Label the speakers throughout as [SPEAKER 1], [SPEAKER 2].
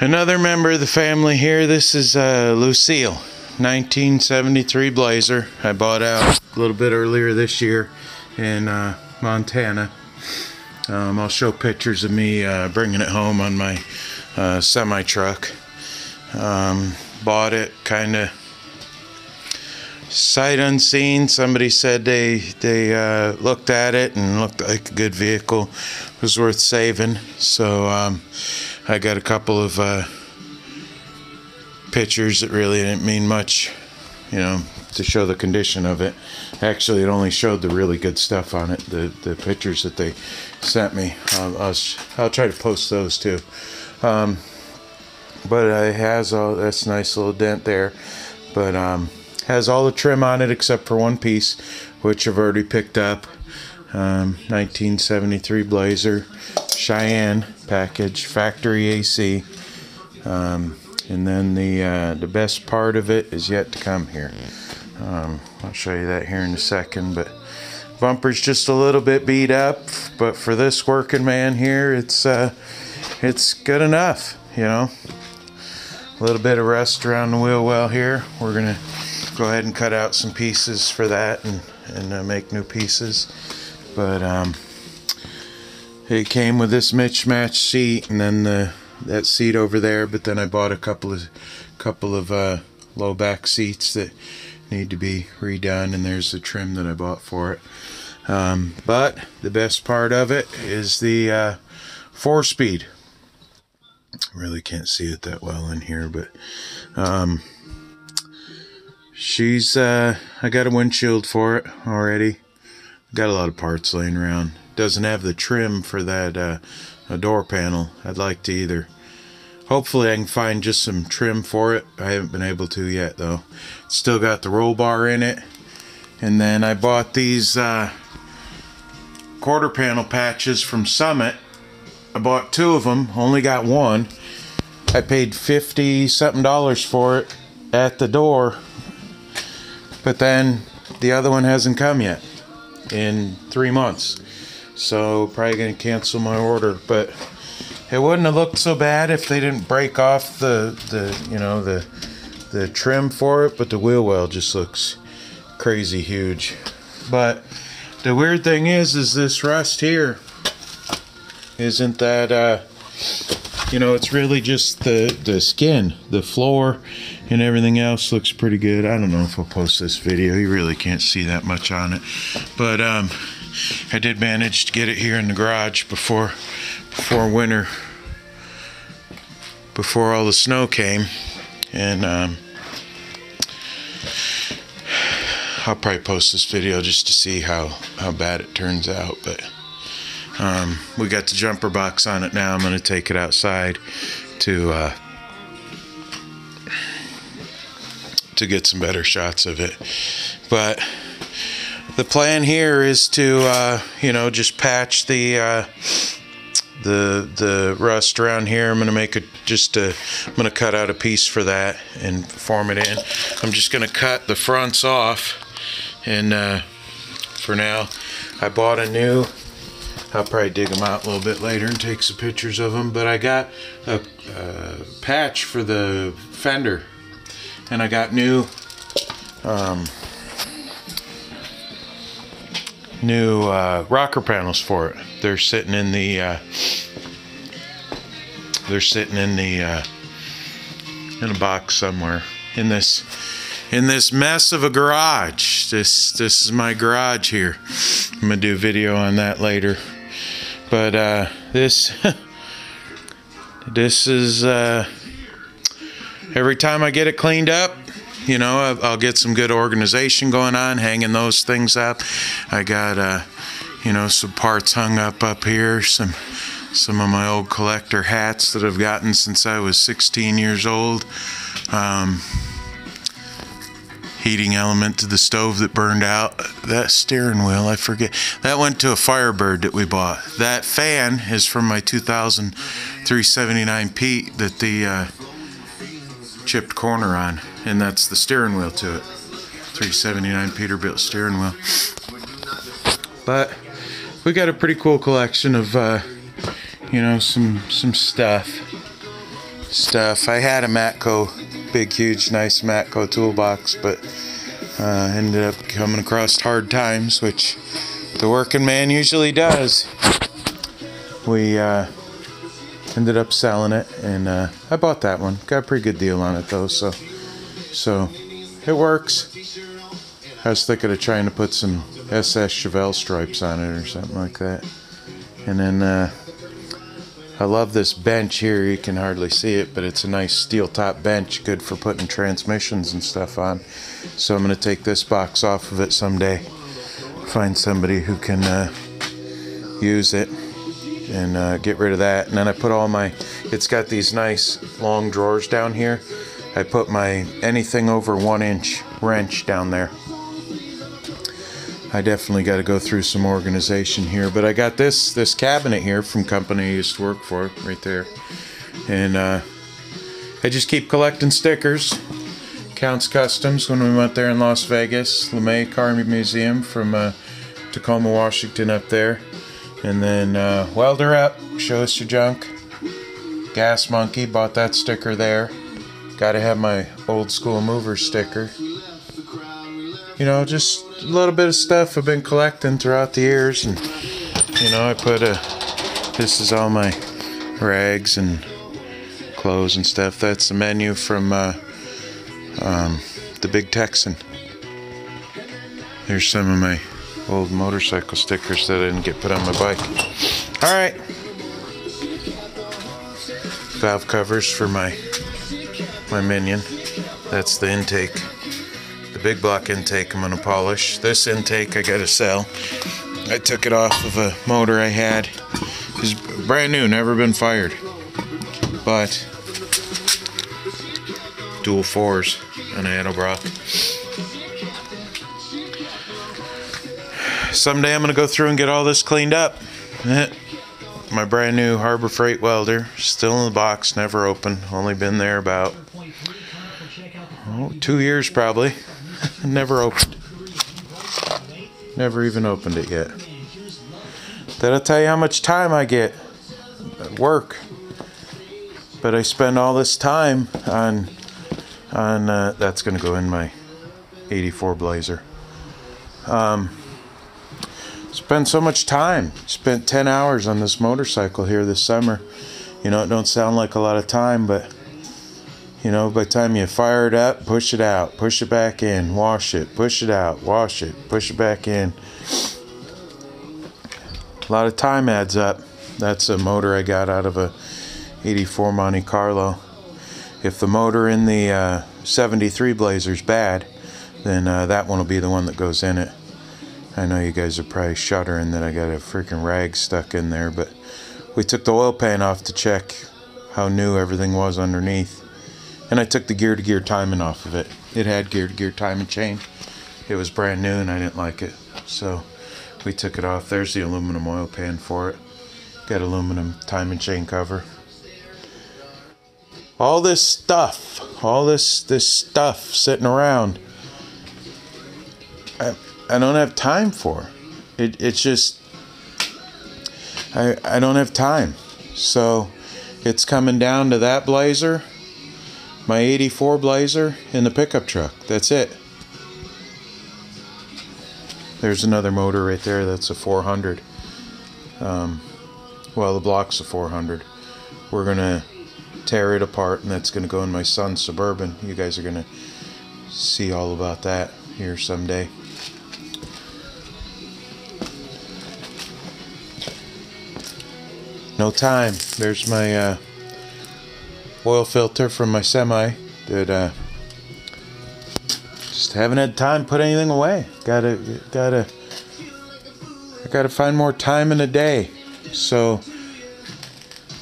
[SPEAKER 1] Another member of the family here. This is Lucielle, 1973 Blazer. I bought out a little bit earlier this year in Montana. I'll show pictures of me bringing it home on my semi-truck. Bought it kind of sight unseen. Somebody said they looked at it and looked like a good vehicle. It was worth saving. So I got a couple of pictures that really didn't mean much, you know, to show the condition of it. Actually, it only showed the really good stuff on it, the pictures that they sent me. I'll try to post those too. But it has all, that's a nice little dent there, but has all the trim on it except for one piece, which I've already picked up. 1973 Blazer, Cheyenne package, factory AC. And then the best part of it is yet to come here. I'll show you that here in a second, but bumper's just a little bit beat up, but for this working man here, it's good enough, you know. A little bit of rust around the wheel well here. We're gonna go ahead and cut out some pieces for that and make new pieces. But it came with this mismatched seat and then that seat over there. But then I bought a couple of low back seats that need to be redone, and there's the trim that I bought for it. But the best part of it is the 4-speed. Really can't see it that well in here, but I got a windshield for it already. Got a lot of parts laying around. Doesn't have the trim for that a door panel. I'd like to either. Hopefully I can find just some trim for it. I haven't been able to yet though. Still got the roll bar in it. And then I bought these quarter panel patches from Summit. I bought 2 of them, only got one. I paid $50 something for it at the door, but then the other one hasn't come yet in 3 months, so probably gonna cancel my order. But it wouldn't have looked so bad if they didn't break off the trim for it, but the wheel well just looks crazy huge. But the weird thing is this rust here isn't that you know, it's really just the skin. The floor and everything else looks pretty good. I don't know if I'll post this video. You really can't see that much on it, but I did manage to get it here in the garage before winter, before all the snow came, and I'll probably post this video just to see how bad it turns out. But we got the jumper box on it now. I'm going to take it outside to get some better shots of it. But the plan here is to you know, just patch the rust around here. I'm going to make it I'm going to cut out a piece for that and form it in. I'm just going to cut the fronts off, and for now I bought a new, I'll probably dig them out a little bit later and take some pictures of them, but I got a patch for the fender, and I got new rocker panels for it. They're sitting in the in a box somewhere in this mess of a garage. This is my garage here. I'm gonna do a video on that later. But this is every time I get it cleaned up, you know, I'll get some good organization going on, hanging those things up. I got you know, some parts hung up here, some of my old collector hats that I've gotten since I was 16 years old. Heating element to the stove that burned out. That steering wheel, I forget. That went to a Firebird that we bought. That fan is from my 2000 379 Pete that the chipped corner on, and that's the steering wheel to it. 379 Peterbilt steering wheel. But we got a pretty cool collection of you know, some stuff. stuff. I had a Matco, big, huge, nice Matco toolbox, but ended up coming across hard times, which the working man usually does. We ended up selling it, and I bought that one. Got a pretty good deal on it though, so it works. I was thinking of trying to put some SS Chevelle stripes on it or something like that. And then I love this bench here. You can hardly see it, but it's a nice steel top bench, good for putting transmissions and stuff on. So I'm going to take this box off of it someday, find somebody who can use it, and get rid of that. And then I put all my, it's got these nice long drawers down here. I put my anything over 1 inch wrench down there. I definitely got to go through some organization here, but I got this cabinet here from company I used to work for, right there, and I just keep collecting stickers. Counts Customs, when we went there in Las Vegas, LeMay Car Museum from Tacoma, Washington, up there, and then Welder Up, Show Us Your Junk. Gas Monkey, bought that sticker there. Got to have my old school mover sticker. You know, just a little bit of stuff I've been collecting throughout the years, and you know, I put this is all my rags and clothes and stuff. That's the menu from the Big Texan. Here's some of my old motorcycle stickers that I didn't get put on my bike. All right, valve covers for my Minion. That's the intake. Big block intake I'm going to polish. This intake I got to sell. I took it off of a motor I had. It's brand new, never been fired. But dual 4s on an Edelbrock. Someday I'm going to go through and get all this cleaned up. My brand new Harbor Freight welder, still in the box, never opened. Only been there about 2 years probably. Never opened. Never even opened it yet. That'll tell you how much time I get at work. But I spend all this time on that's going to go in my 84 Blazer. Spend so much time. Spent 10 hours on this motorcycle here this summer. You know, it don't sound like a lot of time, but you know, by the time you fire it up, push it out, push it back in, wash it, push it out, wash it, push it back in. A lot of time adds up. That's a motor I got out of a 84 Monte Carlo. If the motor in the 73 Blazer's bad, then that one will be the one that goes in it. I know you guys are probably shuddering that I got a freaking rag stuck in there, but we took the oil pan off to check how new everything was underneath. And I took the gear-to-gear timing off of it. It had gear-to-gear timing chain. It was brand new and I didn't like it. So we took it off. There's the aluminum oil pan for it. Got aluminum timing chain cover. All this stuff, all this stuff sitting around, I don't have time for. It's just, I don't have time. So it's coming down to that Blazer, my 84 Blazer, in the pickup truck. That's it. There's another motor right there. That's a 400. Well, the block's a 400. We're gonna tear it apart, and that's gonna go in my son's Suburban. You guys are gonna see all about that here someday. No time. There's my oil filter from my semi that just haven't had time to put anything away. I gotta find more time in a day. So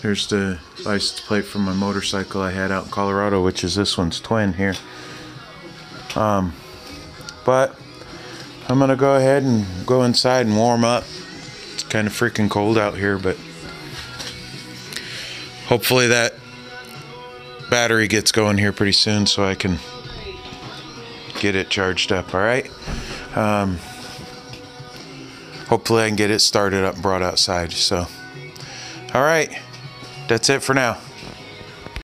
[SPEAKER 1] there's the license plate from my motorcycle I had out in Colorado, which is this one's twin here. But I'm gonna go ahead and go inside and warm up. It's kind of freaking cold out here, but hopefully that battery gets going here pretty soon so I can get it charged up. All right. Hopefully I can get it started up and brought outside. So, all right, that's it for now.